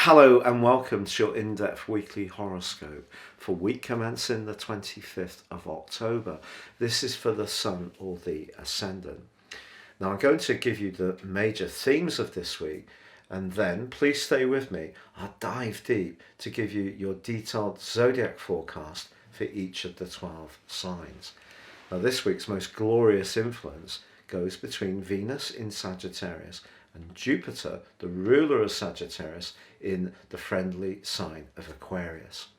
Hello and welcome to your in-depth weekly horoscope for week commencing the 25th of October. This is for the Sun or the Ascendant. Now I'm going to give you the major themes of this week, and then please stay with me. I'll dive deep to give you your detailed zodiac forecast for each of the 12 signs. Now this week's most glorious influence goes between Venus in Sagittarius and Jupiter, the ruler of Sagittarius, in the friendly sign of Aquarius.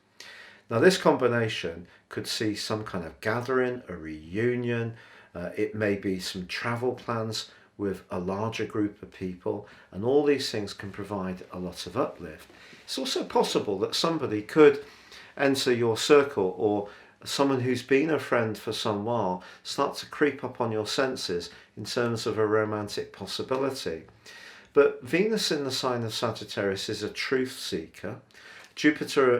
Now this combination could see some kind of gathering, a reunion, it may be some travel plans with a larger group of people, and all these things can provide a lot of uplift. It's also possible that somebody could enter your circle, or someone who's been a friend for some while start to creep up on your senses in terms of a romantic possibility. But Venus in the sign of Sagittarius is a truth seeker. Jupiter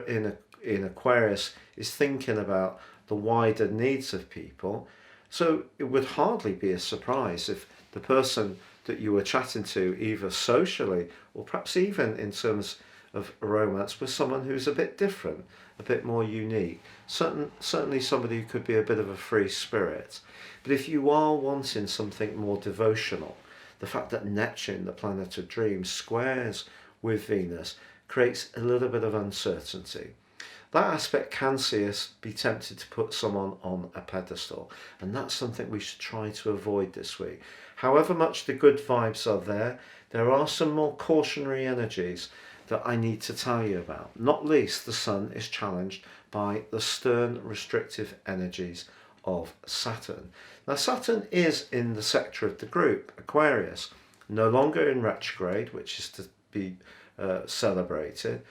in Aquarius is thinking about the wider needs of people. So it would hardly be a surprise if the person that you were chatting to, either socially or perhaps even in terms of romance, was someone who's a bit different, a bit more unique. Certainly somebody who could be a bit of a free spirit. But if you are wanting something more devotional, the fact that Neptune, the planet of dreams, squares with Venus creates a little bit of uncertainty. That aspect can see us be tempted to put someone on a pedestal, and that's something we should try to avoid this week. However much the good vibes are there are some more cautionary energies that I need to tell you about. Not least, the Sun is challenged by the stern, restrictive energies of Saturn. Now Saturn is in the sector of the group, Aquarius, no longer in retrograde, which is to be celebrated,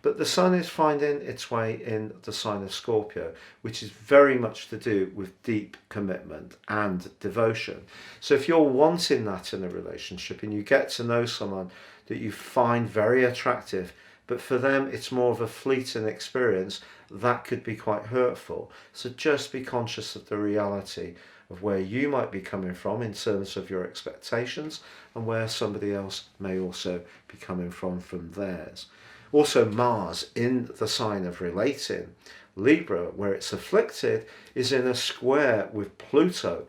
but the Sun is finding its way in the sign of Scorpio, which is very much to do with deep commitment and devotion. So if you're wanting that in a relationship and you get to know someone that you find very attractive, but for them it's more of a fleeting experience, that could be quite hurtful. So just be conscious of the reality of where you might be coming from in terms of your expectations, and where somebody else may also be coming from theirs. Also, Mars in the sign of relating, Libra, where it's afflicted, is in a square with Pluto.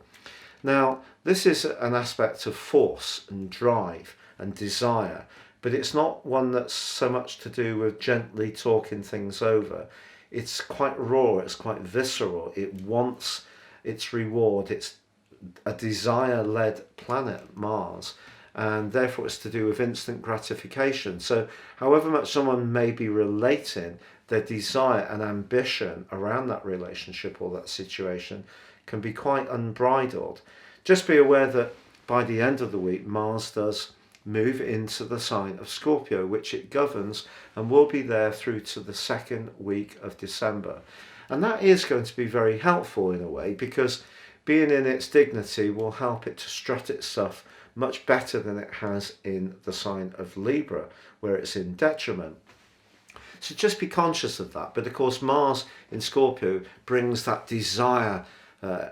Now this is an aspect of force and drive and desire, but it's not one that's so much to do with gently talking things over. It's quite raw, it's quite visceral, it wants its reward, it's a desire-led planet, Mars, and therefore it's to do with instant gratification. So however much someone may be relating, their desire and ambition around that relationship or that situation can be quite unbridled. Just be aware that by the end of the week, Mars does move into the sign of Scorpio, which it governs, and will be there through to the second week of December. And that is going to be very helpful in a way, because being in its dignity will help it to strut its stuff much better than it has in the sign of Libra, where it's in detriment. So just be conscious of that. But of course, Mars in Scorpio brings that desire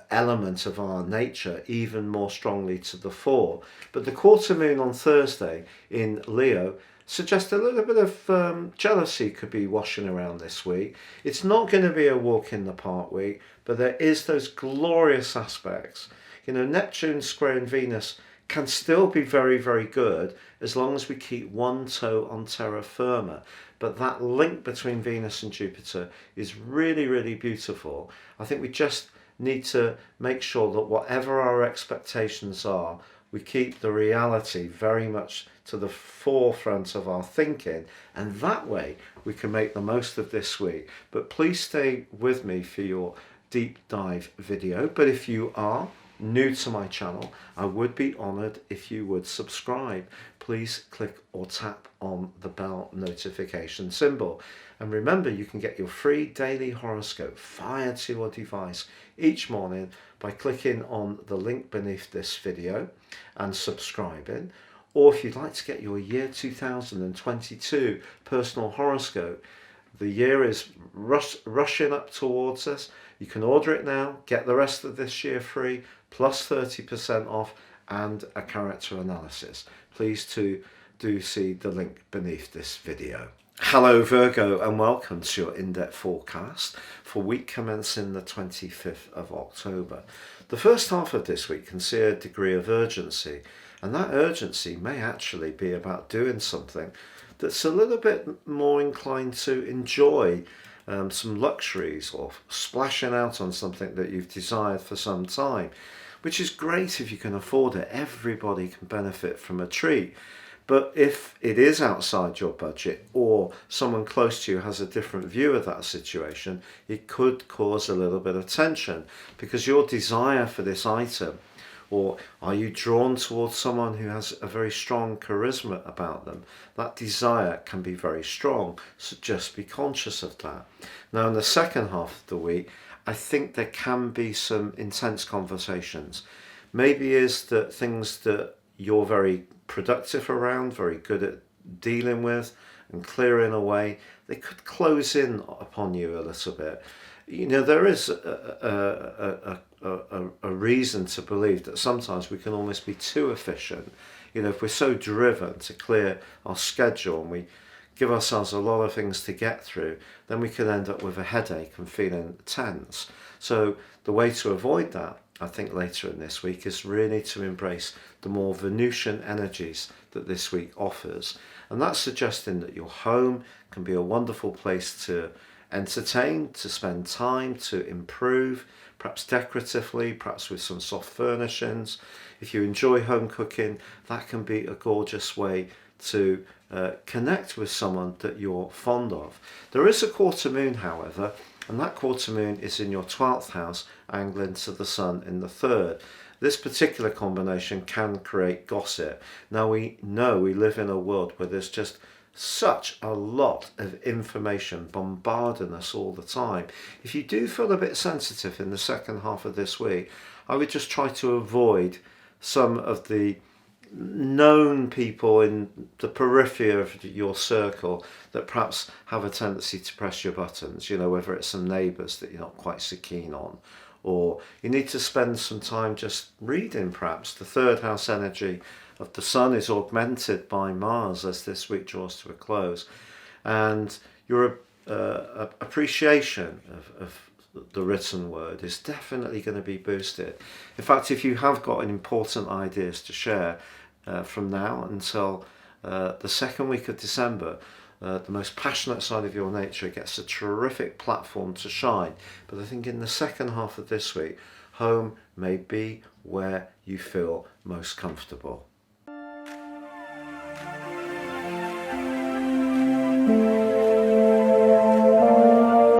element of our nature even more strongly to the fore. But the quarter moon on Thursday in Leo suggests a little bit of jealousy could be washing around this week. It's not going to be a walk in the park week, but there is those glorious aspects. Neptune squaring Venus can still be very, very good as long as we keep one toe on terra firma. But that link between Venus and Jupiter is really, really beautiful. I think we just need to make sure that whatever our expectations are, we keep the reality very much to the forefront of our thinking, and that way we can make the most of this week. But please stay with me for your deep dive video. But if you are new to my channel, I would be honoured if you would subscribe. Please click or tap on the bell notification symbol. And remember, you can get your free daily horoscope fired to your device each morning by clicking on the link beneath this video and subscribing. Or if you'd like to get your year 2022 personal horoscope, the year is rushing up towards us. You can order it now, get the rest of this year free, plus 30% off and a character analysis. Please do see the link beneath this video. Hello Virgo, and welcome to your in-depth forecast for week commencing the 25th of October. The first half of this week can see a degree of urgency, and that urgency may actually be about doing something that's a little bit more inclined to enjoy some luxuries, or splashing out on something that you've desired for some time, which is great if you can afford it. Everybody can benefit from a treat. But if it is outside your budget, or someone close to you has a different view of that situation, it could cause a little bit of tension, because your desire for this item, or are you drawn towards someone who has a very strong charisma about them, that desire can be very strong. So just be conscious of that. Now, in the second half of the week, I think there can be some intense conversations. Maybe is that things that you're very productive around, very good at dealing with and clearing away, they could close in upon you a little bit. You know, there is a reason to believe that sometimes we can almost be too efficient. You know, if we're so driven to clear our schedule and we give ourselves a lot of things to get through, then we can end up with a headache and feeling tense. So the way to avoid that, I think, later in this week is really to embrace the more Venusian energies that this week offers. And that's suggesting that your home can be a wonderful place to entertain, to spend time, to improve, perhaps decoratively, perhaps with some soft furnishings. If you enjoy home cooking, that can be a gorgeous way to connect with someone that you're fond of. There is a quarter moon, however, and that quarter moon is in your 12th house, angling to the sun in the 3rd. This particular combination can create gossip. Now, we know we live in a world where there's just such a lot of information bombarding us all the time. If you do feel a bit sensitive in the second half of this week, I would just try to avoid some of the known people in the periphery of your circle that perhaps have a tendency to press your buttons, you know, whether it's some neighbours that you're not quite so keen on, or you need to spend some time just reading perhaps. The 3rd house energy of the sun is augmented by Mars as this week draws to a close, and your appreciation of the written word is definitely going to be boosted. In fact, if you have got important ideas to share from now until the second week of December, the most passionate side of your nature gets a terrific platform to shine. But I think in the second half of this week, home may be where you feel most comfortable.